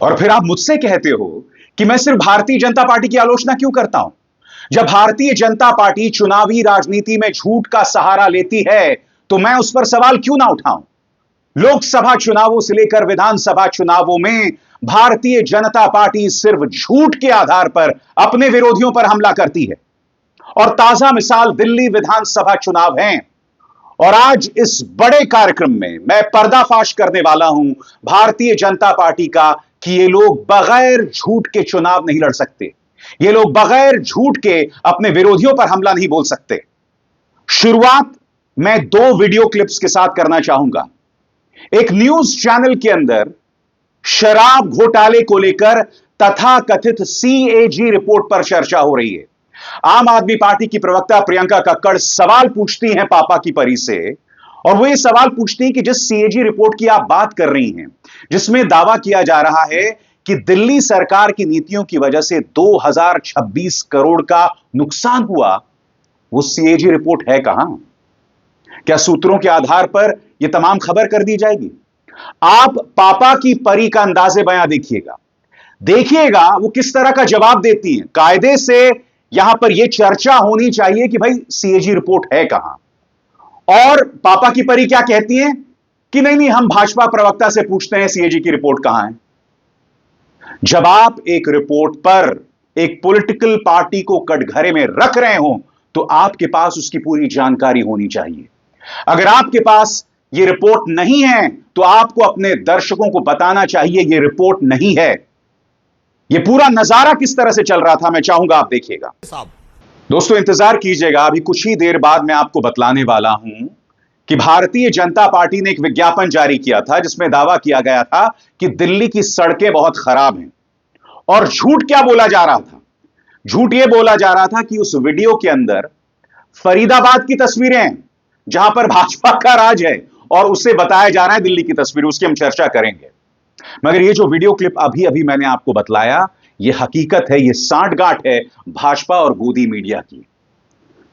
और फिर आप मुझसे कहते हो कि मैं सिर्फ भारतीय जनता पार्टी की आलोचना क्यों करता हूं। जब भारतीय जनता पार्टी चुनावी राजनीति में झूठ का सहारा लेती है तो मैं उस पर सवाल क्यों ना उठाऊं। लोकसभा चुनावों से लेकर विधानसभा चुनावों में भारतीय जनता पार्टी सिर्फ झूठ के आधार पर अपने विरोधियों पर हमला करती है। और ताजा मिसाल दिल्ली विधानसभा चुनाव हैं। और आज इस बड़े कार्यक्रम में मैं पर्दाफाश करने वाला हूं भारतीय जनता पार्टी का कि ये लोग बगैर झूठ के चुनाव नहीं लड़ सकते। ये लोग बगैर झूठ के अपने विरोधियों पर हमला नहीं बोल सकते। शुरुआत मैं दो वीडियो क्लिप्स के साथ करना चाहूंगा। एक न्यूज चैनल के अंदर शराब घोटाले को लेकर तथाकथित सीएजी रिपोर्ट पर चर्चा हो रही है। आम आदमी पार्टी की प्रवक्ता प्रियंका कक्कड़ सवाल पूछती हैं पापा की परी से, और वो ये सवाल पूछती हैं कि जिस सीएजी रिपोर्ट की आप बात कर रही हैं, जिसमें दावा किया जा रहा है कि दिल्ली सरकार की नीतियों की वजह से 2026 करोड़ का नुकसान हुआ, वो सीएजी रिपोर्ट है कहां? क्या सूत्रों के आधार पर यह तमाम खबर कर दी जाएगी? आप पापा की परी का अंदाजे बयां देखिएगा वो किस तरह का जवाब देती हैं। कायदे से यहां पर यह चर्चा होनी चाहिए कि भाई सीएजी रिपोर्ट है कहां। और पापा की परी क्या कहती हैं कि नहीं नहीं, हम भाजपा प्रवक्ता से पूछते हैं सीएजी की रिपोर्ट कहां है। जब आप एक रिपोर्ट पर एक पॉलिटिकल पार्टी को कटघरे में रख रहे हो तो आपके पास उसकी पूरी जानकारी होनी चाहिए। अगर आपके पास यह रिपोर्ट नहीं है तो आपको अपने दर्शकों को बताना चाहिए यह रिपोर्ट नहीं है। यह पूरा नजारा किस तरह से चल रहा था मैं चाहूंगा आप देखिएगा। दोस्तों इंतजार कीजिएगा, अभी कुछ ही देर बाद मैं आपको बतलाने वाला हूं कि भारतीय जनता पार्टी ने एक विज्ञापन जारी किया था जिसमें दावा किया गया था कि दिल्ली की सड़कें बहुत खराब हैं। और झूठ क्या बोला जा रहा था? झूठ यह बोला जा रहा था कि उस वीडियो के अंदर फरीदाबाद की तस्वीरें हैं जहां पर भाजपा का राज है, और उससे बताया जा रहा है दिल्ली की तस्वीर। उसकी हम चर्चा करेंगे। मगर यह जो वीडियो क्लिप अभी अभी मैंने आपको बतलाया, यह हकीकत है, यह सांठगांठ है भाजपा और गोदी मीडिया की।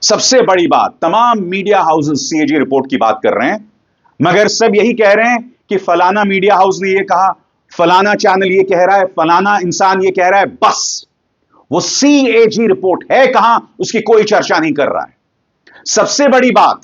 सबसे बड़ी बात, तमाम मीडिया हाउसेस सीएजी रिपोर्ट की बात कर रहे हैं, मगर सब यही कह रहे हैं कि फलाना मीडिया हाउस ने यह कहा, फलाना चैनल यह कह रहा है, फलाना इंसान यह कह रहा है। बस वो सीएजी रिपोर्ट है कहां उसकी कोई चर्चा नहीं कर रहा है। सबसे बड़ी बात,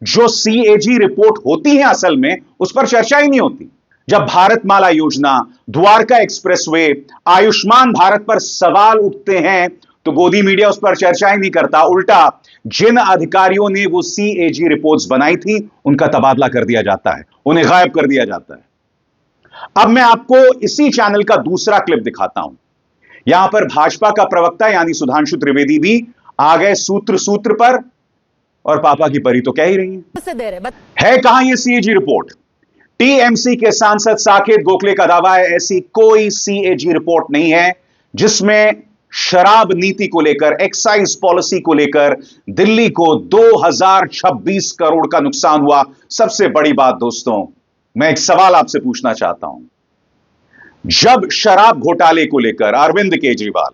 जो सीएजी रिपोर्ट होती है असल में उस पर चर्चा ही नहीं होती। जब भारतमाला योजना, द्वारका एक्सप्रेसवे, आयुष्मान भारत पर सवाल उठते हैं तो गोदी मीडिया उस पर चर्चा ही नहीं करता। उल्टा जिन अधिकारियों ने वो सीएजी रिपोर्ट्स बनाई थी उनका तबादला कर दिया जाता है, उन्हें गायब कर दिया जाता है। अब मैं आपको इसी चैनल का दूसरा क्लिप दिखाता हूं। यहां पर भाजपा का प्रवक्ता यानी सुधांशु त्रिवेदी भी आ गए सूत्र पर, और पापा की परी तो कह ही रही है कहां यह सीएजी रिपोर्ट? टीएमसी के सांसद साकेत गोखले का दावा है ऐसी कोई सीएजी रिपोर्ट नहीं है जिसमें शराब नीति को लेकर, एक्साइज पॉलिसी को लेकर दिल्ली को 2026 करोड़ का नुकसान हुआ। सबसे बड़ी बात दोस्तों, मैं एक सवाल आपसे पूछना चाहता हूं। जब शराब घोटाले को लेकर अरविंद केजरीवाल,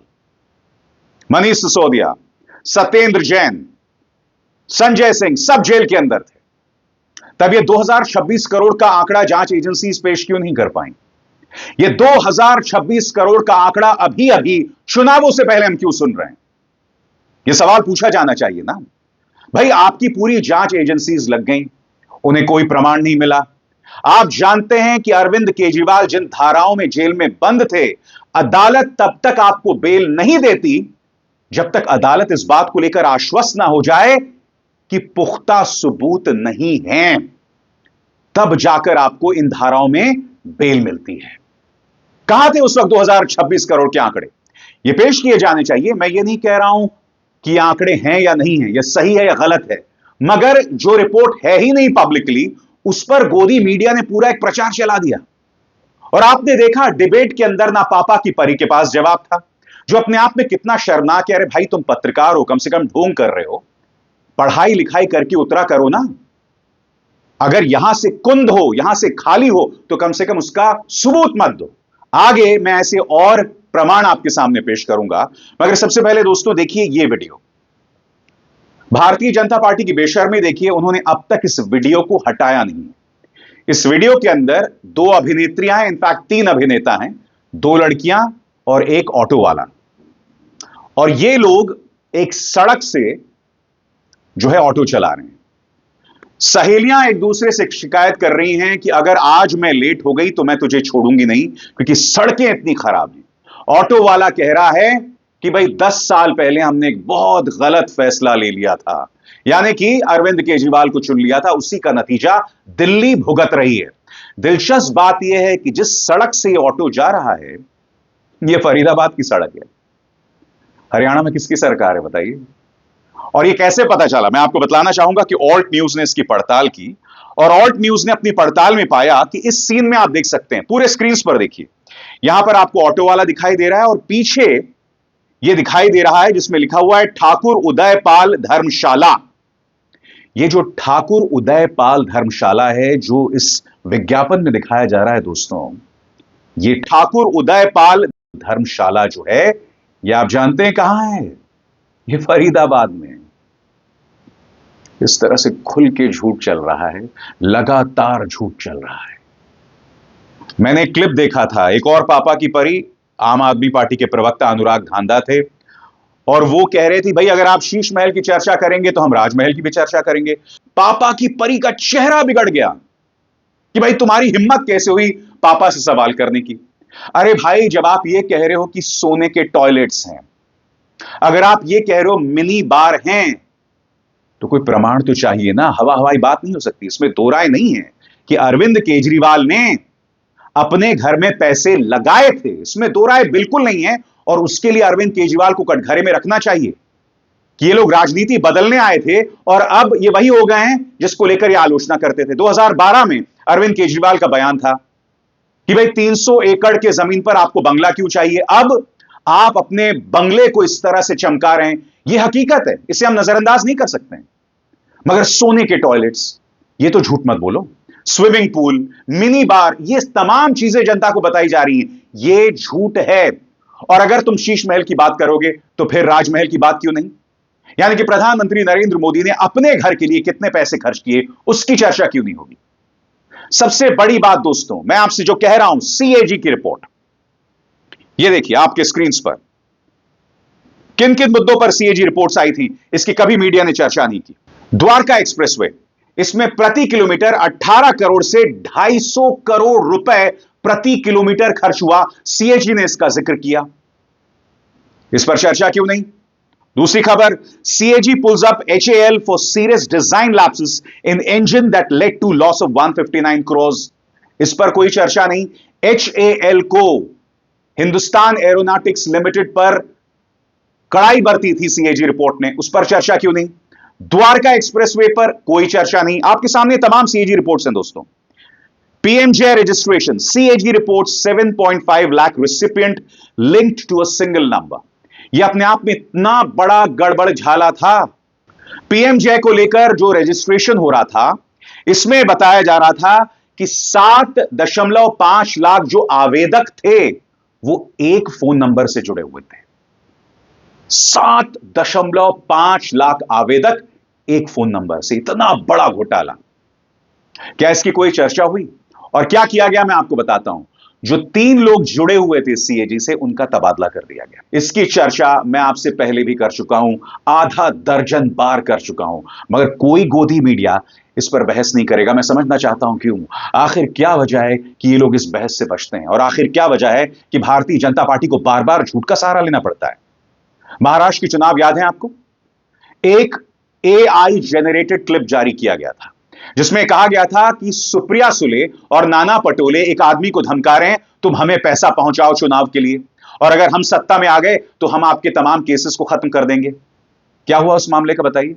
मनीष सिसोदिया, सत्येंद्र जैन, संजय सिंह सब जेल के अंदर थे, तब यह 2026 करोड़ का आंकड़ा जांच एजेंसी पेश क्यों नहीं कर पाई? यह 2026 करोड़ का आंकड़ा अभी अभी चुनावों से पहले हम क्यों सुन रहे हैं? यह सवाल पूछा जाना चाहिए ना भाई। आपकी पूरी जांच एजेंसीज लग गई, उन्हें कोई प्रमाण नहीं मिला। आप जानते हैं कि अरविंद केजरीवाल जिन धाराओं में जेल में बंद थे, अदालत तब तक आपको बेल नहीं देती जब तक अदालत इस बात को लेकर आश्वस्त ना हो जाए कि पुख्ता सबूत नहीं है, तब जाकर आपको इन धाराओं में बेल मिलती है। कहां थे उस वक्त 2026 करोड़ के आंकड़े? ये पेश किए जाने चाहिए। मैं ये नहीं कह रहा हूं कि ये आंकड़े हैं या नहीं है, ये सही है या गलत है, मगर जो रिपोर्ट है ही नहीं पब्लिकली, उस पर गोदी मीडिया ने पूरा एक प्रचार चला दिया। और आपने देखा डिबेट के अंदर ना पापा की परी के पास जवाब था, जो अपने आप में कितना शर्मनाक है। अरे भाई तुम पत्रकार हो, कम से कम ढोंग कर रहे हो, पढ़ाई लिखाई करके उतरा करो ना। अगर यहां से कुंद हो, यहां से खाली हो, तो कम से कम उसका सबूत मत दो। आगे मैं ऐसे और प्रमाण आपके सामने पेश करूंगा, मगर सबसे पहले दोस्तों देखिए ये वीडियो। भारतीय जनता पार्टी की बेशर्मी देखिए, उन्होंने अब तक इस वीडियो को हटाया नहीं। इस वीडियो के अंदर दो अभिनेत्रियां हैं, इनफैक्ट तीन अभिनेता हैं, 2 लड़कियां और एक ऑटो वाला। और ये लोग एक सड़क से जो है ऑटो चला रहे हैं। सहेलियां एक दूसरे से शिकायत कर रही हैं कि अगर आज मैं लेट हो गई तो मैं तुझे छोड़ूंगी नहीं, क्योंकि सड़कें इतनी खराब हैं। ऑटो वाला कह रहा है कि भाई 10 साल पहले हमने एक बहुत गलत फैसला ले लिया था, यानी कि अरविंद केजरीवाल को चुन लिया था, उसी का नतीजा दिल्ली भुगत रही है। दिलचस्प बात यह है कि जिस सड़क से यह ऑटो जा रहा है, यह फरीदाबाद की सड़क है। हरियाणा में किसकी सरकार है बताइए? और ये कैसे पता चला, मैं आपको बतलाना चाहूंगा कि ऑल्ट न्यूज ने इसकी पड़ताल की, और ऑल्ट न्यूज ने अपनी पड़ताल में पाया कि इस सीन में आप देख सकते हैं, पूरे स्क्रीन पर देखिए, यहां पर आपको ऑटो वाला दिखाई दे रहा है और पीछे ये दिखाई दे रहा है जिसमें लिखा हुआ है ठाकुर उदयपाल धर्मशाला। ये जो ठाकुर उदयपाल धर्मशाला है जो इस विज्ञापन में दिखाया जा रहा है दोस्तों, ये ठाकुर उदयपाल धर्मशाला जो है, ये आप जानते हैं कहां है? ये फरीदाबाद में। इस तरह से खुल के झूठ चल रहा है, लगातार झूठ चल रहा है। मैंने एक क्लिप देखा था, एक और पापा की परी आम आदमी पार्टी के प्रवक्ता अनुराग धांधा थे, और वो कह रहे थे भाई अगर आप शीश महल की चर्चा करेंगे तो हम राजमहल की भी चर्चा करेंगे। पापा की परी का चेहरा बिगड़ गया कि भाई तुम्हारी हिम्मत कैसे हुई पापा से सवाल करने की। अरे भाई, जब आप ये कह रहे हो कि सोने के टॉयलेट्स हैं, अगर आप ये कह रहे हो मिनी बार हैं, तो कोई प्रमाण तो चाहिए ना। हवा हवाई बात नहीं हो सकती। इसमें दो राय नहीं है कि अरविंद केजरीवाल ने अपने घर में पैसे लगाए थे, इसमें दो राय बिल्कुल नहीं है। और उसके लिए अरविंद केजरीवाल को कटघरे में रखना चाहिए कि ये लोग राजनीति बदलने आए थे और अब ये वही हो गए हैं जिसको लेकर ये आलोचना करते थे। 2012 में अरविंद केजरीवाल का बयान था कि भाई 300 एकड़ के जमीन पर आपको बंगला क्यों चाहिए। अब आप अपने बंगले को इस तरह से चमका रहे हैं, यह हकीकत है, इसे हम नजरअंदाज नहीं कर सकते। मगर सोने के टॉयलेट्स, ये तो झूठ मत बोलो। स्विमिंग पूल, मिनी बार, ये तमाम चीजें जनता को बताई जा रही हैं, ये झूठ है। और अगर तुम शीश महल की बात करोगे तो फिर राजमहल की बात क्यों नहीं? यानी कि प्रधानमंत्री नरेंद्र मोदी ने अपने घर के लिए कितने पैसे खर्च किए, उसकी चर्चा क्यों नहीं होगी? सबसे बड़ी बात दोस्तों, मैं आपसे जो कह रहा हूं, सीएजी की रिपोर्ट, ये देखिए आपके स्क्रीन पर, किन किन मुद्दों पर सीएजी रिपोर्ट्स आई थी, इसकी कभी मीडिया ने चर्चा नहीं की। द्वारका एक्सप्रेसवे, इसमें प्रति किलोमीटर 18 करोड़ से 250 करोड़ रुपए प्रति किलोमीटर खर्च हुआ, सीएजी ने इसका जिक्र किया, इस पर चर्चा क्यों नहीं? दूसरी खबर, CAG pulls up HAL for serious design lapses in engine that led to loss of 159 crore, इस पर कोई चर्चा नहीं। HAL को हिंदुस्तान एरोनॉटिक्स लिमिटेड पर कड़ाई बरती थी सीएजी रिपोर्ट ने, उस पर चर्चा क्यों नहीं? द्वारका एक्सप्रेसवे पर कोई चर्चा नहीं। आपके सामने तमाम सीएजी रिपोर्ट्स हैं दोस्तों। PMJ registration, CAG report 7.5 lakh recipient linked to a single number, यह अपने आप में इतना बड़ा गड़बड़ झाला था। PMJ को लेकर जो रजिस्ट्रेशन हो रहा था, इसमें बताया जा रहा था कि 7.5 लाख जो आवेदक थे वो एक फोन नंबर से जुड़े हुए थे। 7.5 लाख आवेदक एक फोन नंबर से, इतना बड़ा घोटाला। क्या इसकी कोई चर्चा हुई? और क्या किया गया, मैं आपको बताता हूं। जो 3 लोग जुड़े हुए थे सीएजी से, उनका तबादला कर दिया गया। इसकी चर्चा मैं आपसे पहले भी कर चुका हूं, आधा दर्जन बार कर चुका हूं, मगर कोई गोदी मीडिया इस पर बहस नहीं करेगा। मैं समझना चाहता हूं क्यों, आखिर क्या वजह है कि ये लोग इस बहस से बचते हैं, और आखिर क्या वजह है कि भारतीय जनता पार्टी को बार बार झूठ का सहारा लेना पड़ता है। महाराष्ट्र की चुनाव याद है आपको? एक AI जेनरेटेड क्लिप जारी किया गया था जिसमें कहा गया था कि सुप्रिया सुले और नाना पटोले एक आदमी को धमका रहे हैं, तुम हमें पैसा पहुंचाओ चुनाव के लिए, और अगर हम सत्ता में आ गए तो हम आपके तमाम केसेस को खत्म कर देंगे। क्या हुआ उस मामले का बताइए?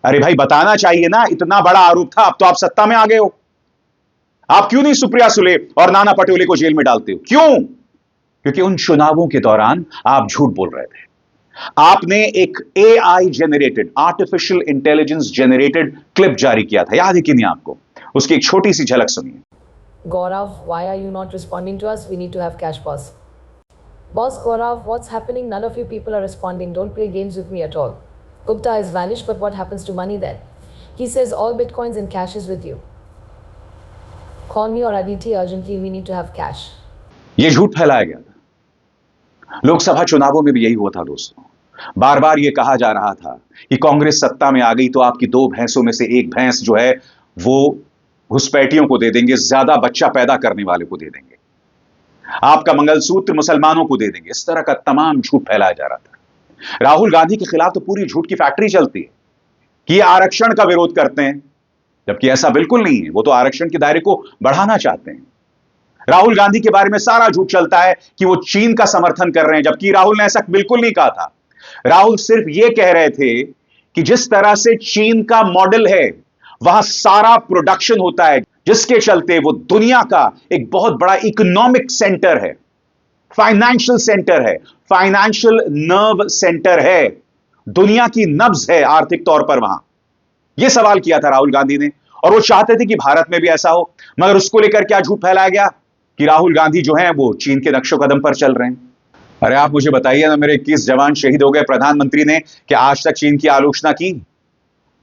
अरे भाई बताना चाहिए ना, इतना बड़ा आरोप था, अब तो आप सत्ता में आ गए हो, आप क्यों नहीं सुप्रिया सुले और नाना पटोले को जेल में डालते हो? क्यों? क्योंकि उन चुनावों के दौरान आप झूठ बोल रहे थे। आपने एक AI generated, artificial intelligence generated clip जारी किया था, याद है कि नहीं आपको? उसकी एक छोटी सी झलक सुनिए। Gaurav, why are you not responding to us? We need to have cash, boss. Boss Gaurav, what's happening? None of you people are responding. Don't play games with me at all. Gupta is vanished, but what happens to money then? He says all bitcoins and cash is with you. Call me or Aditi urgently. We need to have cash. यह झूठ फैलाया गया था। लोकसभा चुनावों में भी यही हुआ था दोस्तों। बार बार यह कहा जा रहा था कि कांग्रेस सत्ता में आ गई तो आपकी 2 भैंसों में से एक भैंस जो है वो घुसपैठियों को दे देंगे, ज्यादा बच्चा पैदा करने वाले को दे देंगे, आपका मंगलसूत्र मुसलमानों को दे देंगे। इस तरह का तमाम झूठ फैलाया जा रहा था। राहुल गांधी के खिलाफ तो पूरी झूठ की फैक्ट्री चलती है कि ये आरक्षण का विरोध करते हैं, जबकि ऐसा बिल्कुल नहीं है। वो तो आरक्षण के दायरे को बढ़ाना चाहते हैं। राहुल गांधी के बारे में सारा झूठ चलता है कि वो चीन का समर्थन कर रहे हैं, जबकि राहुल ने ऐसा बिल्कुल नहीं कहा था। राहुल सिर्फ ये कह रहे थे कि जिस तरह से चीन का मॉडल है वहां सारा प्रोडक्शन होता है, जिसके चलते वो दुनिया का एक बहुत बड़ा इकोनॉमिक सेंटर है, फाइनेंशियल सेंटर है, फाइनेंशियल नर्व सेंटर है, दुनिया की नब्ज है आर्थिक तौर पर वहां। यह सवाल किया था राहुल गांधी ने, और वो चाहते थे कि भारत में भी ऐसा हो। मगर उसको लेकर क्या झूठ फैलाया गया कि राहुल गांधी जो है वो चीन के नक्शो कदम पर चल रहे हैं। अरे आप मुझे बताइए ना, मेरे 21 जवान शहीद हो गए, प्रधानमंत्री ने क्या आज तक चीन की आलोचना की?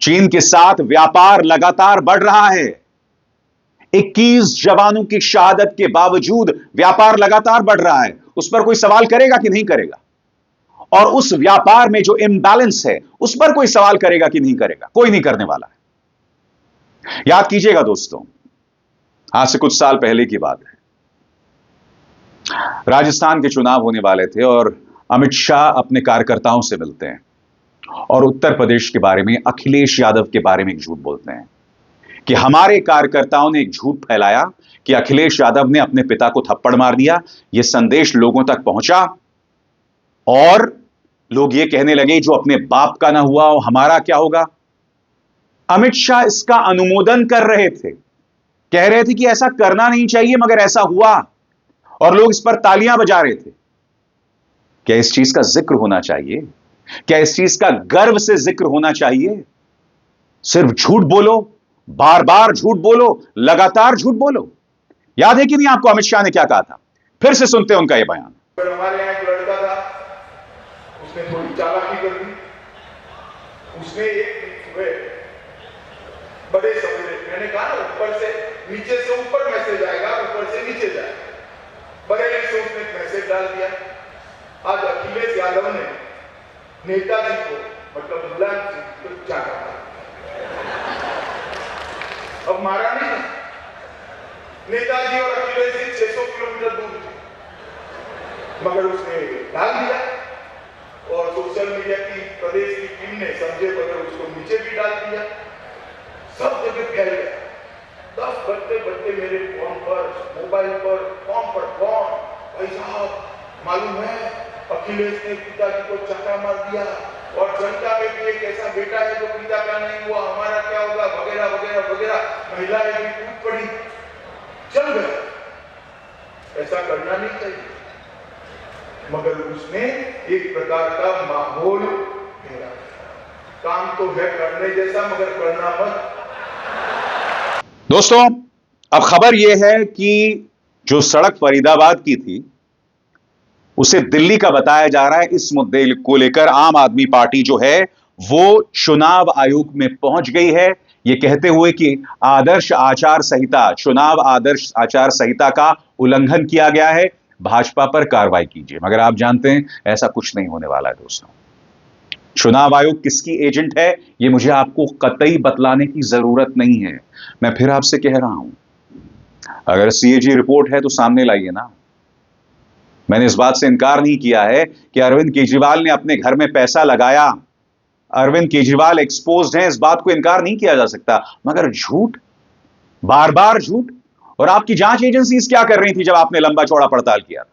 चीन के साथ व्यापार लगातार बढ़ रहा है। 21 जवानों की शहादत के बावजूद व्यापार लगातार बढ़ रहा है। उस पर कोई सवाल करेगा कि नहीं करेगा? और उस व्यापार में जो इम्बैलेंस है उस पर कोई सवाल करेगा कि नहीं करेगा? कोई नहीं करने वाला है। याद कीजिएगा दोस्तों, आज से कुछ साल पहले की बात है। राजस्थान के चुनाव होने वाले थे और अमित शाह अपने कार्यकर्ताओं से मिलते हैं और उत्तर प्रदेश के बारे में, अखिलेश यादव के बारे में एक झूठ बोलते हैं कि हमारे कार्यकर्ताओं ने एक झूठ फैलाया कि अखिलेश यादव ने अपने पिता को थप्पड़ मार दिया। यह संदेश लोगों तक पहुंचा और लोग यह कहने लगे जो अपने बाप का ना हुआ वो हमारा क्या होगा। अमित शाह इसका अनुमोदन कर रहे थे, कह रहे थे कि ऐसा करना नहीं चाहिए, मगर ऐसा हुआ और लोग इस पर तालियां बजा रहे थे। क्या इस चीज का जिक्र होना चाहिए? क्या इस चीज का गर्व से जिक्र होना चाहिए? सिर्फ झूठ बोलो, बार बार झूठ बोलो, लगातार झूठ बोलो। याद है कि नहीं आपको अमित शाह ने क्या कहा था? फिर से सुनते हैं उनका यह बयान। हमारे यहाँ एक लड़का था, उसने थोड़ी चालाकी कर दी। उसने एक बड़े सवेरे, मैंने कहा ना ऊपर से नीचे से ऊपर मैसेज आएगा, ऊपर से नीचे जाएगा। बरेली से उसने एक मैसेज डाल दिया। आज अखिलेश यादव ने नेताजी को, मतलब मुलायम सिंह को चाटा मारा। अब मारा नहीं, नेताजी और अखिलेश जी 600 किलोमीटर दूर थे, मगर उसने डाल दिया और सोशल मीडिया की प्रदेश की टीम ने समझे बगैर उसको नीचे भी डाल दिया। सब जगह फैल गया। 10 बजते बजते मेरे फोन पर, मोबाइल पर, फोन पर फोन, भाई साहब मालूम है अखिलेश ने पिताजी को चाटा मार दिया और जनता में भी एक ऐसा बेटा है जो पिता का नहीं हुआ, हमारा क्या होगा, वगैरह वगैरह वगैरह। महिलाएं भी टूट पड़ी, चल गए। ऐसा करना नहीं चाहिए, मगर उसने एक प्रकार का माहौल घेरा। काम तो है करने जैसा, मगर करना मत। दोस्तों, अब खबर यह है कि जो सड़क फरीदाबाद की थी उसे दिल्ली का बताया जा रहा है। इस मुद्दे को लेकर आम आदमी पार्टी जो है वो चुनाव आयोग में पहुंच गई है, यह कहते हुए कि आदर्श आचार संहिता, चुनाव आदर्श आचार संहिता का उल्लंघन किया गया है, भाजपा पर कार्रवाई कीजिए। मगर आप जानते हैं ऐसा कुछ नहीं होने वाला है दोस्तों। चुनाव आयोग किसकी एजेंट है यह मुझे आपको कतई बतलाने की जरूरत नहीं है। मैं फिर आपसे कह रहा हूं, अगर सीएजी रिपोर्ट है तो सामने लाइए ना। मैंने इस बात से इनकार नहीं किया है कि अरविंद केजरीवाल ने अपने घर में पैसा लगाया। अरविंद केजरीवाल एक्सपोज्ड हैं, इस बात को इनकार नहीं किया जा सकता, मगर झूठ, बार बार झूठ। और आपकी जांच एजेंसीज क्या कर रही थी जब आपने लंबा चौड़ा पड़ताल किया था?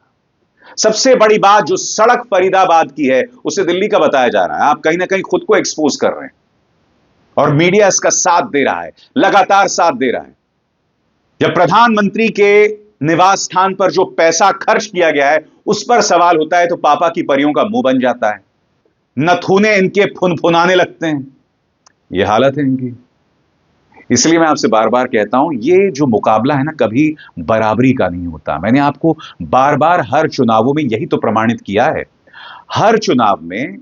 सबसे बड़ी बात जो सड़क फरीदाबाद की है उसे दिल्ली का बताया जा रहा है। आप कहीं ना कहीं खुद को एक्सपोज कर रहे हैं और मीडिया इसका साथ दे रहा है, लगातार साथ दे रहा है। जब प्रधानमंत्री के निवास स्थान पर जो पैसा खर्च किया गया है उस पर सवाल होता है तो पापा की परियों का मुंह बन जाता है, नथुने इनके फुनफुनाने लगते हैं। यह हालत है इनकी। इसलिए मैं आपसे बार बार कहता हूं, ये जो मुकाबला है ना, कभी बराबरी का नहीं होता। मैंने आपको बार बार हर चुनावों में यही तो प्रमाणित किया है। हर चुनाव में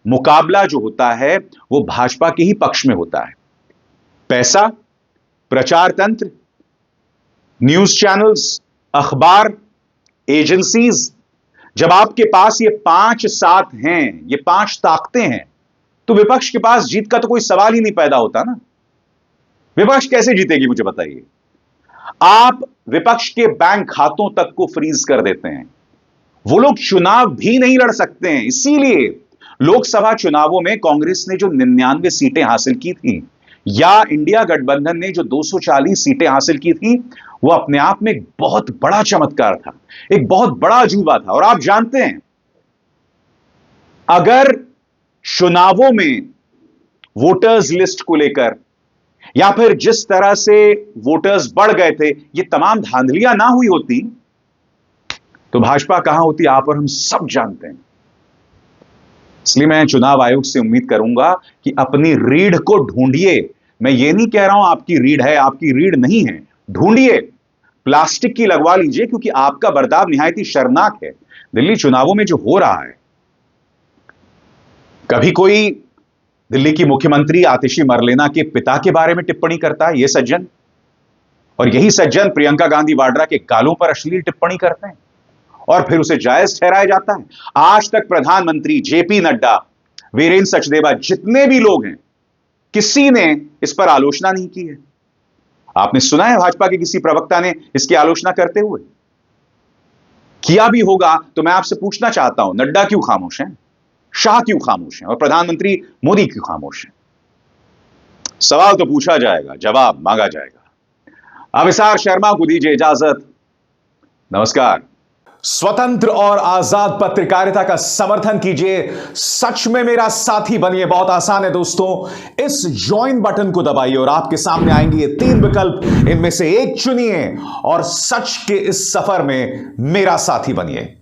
मुकाबला जो होता है वो भाजपा के ही पक्ष में होता है। पैसा, प्रचार तंत्र, न्यूज चैनल्स, अखबार, एजेंसीज, जब आपके पास ये 5 साथ हैं, ये 5 ताकतें हैं, तो विपक्ष के पास जीत का तो कोई सवाल ही नहीं पैदा होता ना। विपक्ष कैसे जीतेगी मुझे बताइए। आप विपक्ष के बैंक खातों तक को फ्रीज कर देते हैं, वो लोग चुनाव भी नहीं लड़ सकते हैं। इसीलिए लोकसभा चुनावों में कांग्रेस ने जो 99 सीटें हासिल की थी, या इंडिया गठबंधन ने जो 240 सीटें हासिल की थी, वो अपने आप में एक बहुत बड़ा चमत्कार था, एक बहुत बड़ा अजूबा था। और आप जानते हैं, अगर चुनावों में वोटर्स लिस्ट को लेकर या फिर जिस तरह से वोटर्स बढ़ गए थे, ये तमाम धांधलियां ना हुई होती, तो भाजपा कहां होती आप और हम सब जानते हैं। इसलिए मैं चुनाव आयोग से उम्मीद करूंगा कि अपनी रीढ़ को ढूंढिए। मैं ये नहीं कह रहा हूं आपकी रीढ़ है, आपकी रीढ़ नहीं है, ढूंढिए, प्लास्टिक की लगवा लीजिए, क्योंकि आपका बर्ताव निहायत ही शर्मनाक है। दिल्ली चुनावों में जो हो रहा है, कभी कोई दिल्ली की मुख्यमंत्री आतिशी मरलेना के पिता के बारे में टिप्पणी करता है, यह सज्जन, और यही सज्जन प्रियंका गांधी वाड्रा के गालों पर अश्लील टिप्पणी करते हैं और फिर उसे जायज ठहराया जाता है। आज तक प्रधानमंत्री जेपी नड्डा, वीरेंद्र सचदेवा, जितने भी लोग हैं, किसी ने इस पर आलोचना नहीं की है। आपने सुना है भाजपा के किसी प्रवक्ता ने इसकी आलोचना करते हुए? किया भी होगा तो मैं आपसे पूछना चाहता हूं, नड्डा क्यों खामोश हैं, शाह क्यों खामोश हैं और प्रधानमंत्री मोदी क्यों खामोश हैं? सवाल तो पूछा जाएगा, जवाब मांगा जाएगा। अविसार शर्मा को दीजिए इजाजत। नमस्कार। स्वतंत्र और आजाद पत्रकारिता का समर्थन कीजिए, सच में मेरा साथी बनिए। बहुत आसान है दोस्तों, इस ज्वाइन बटन को दबाइए और आपके सामने आएंगे ये 3 विकल्प, इनमें से एक चुनिए और सच के इस सफर में मेरा साथी बनिए।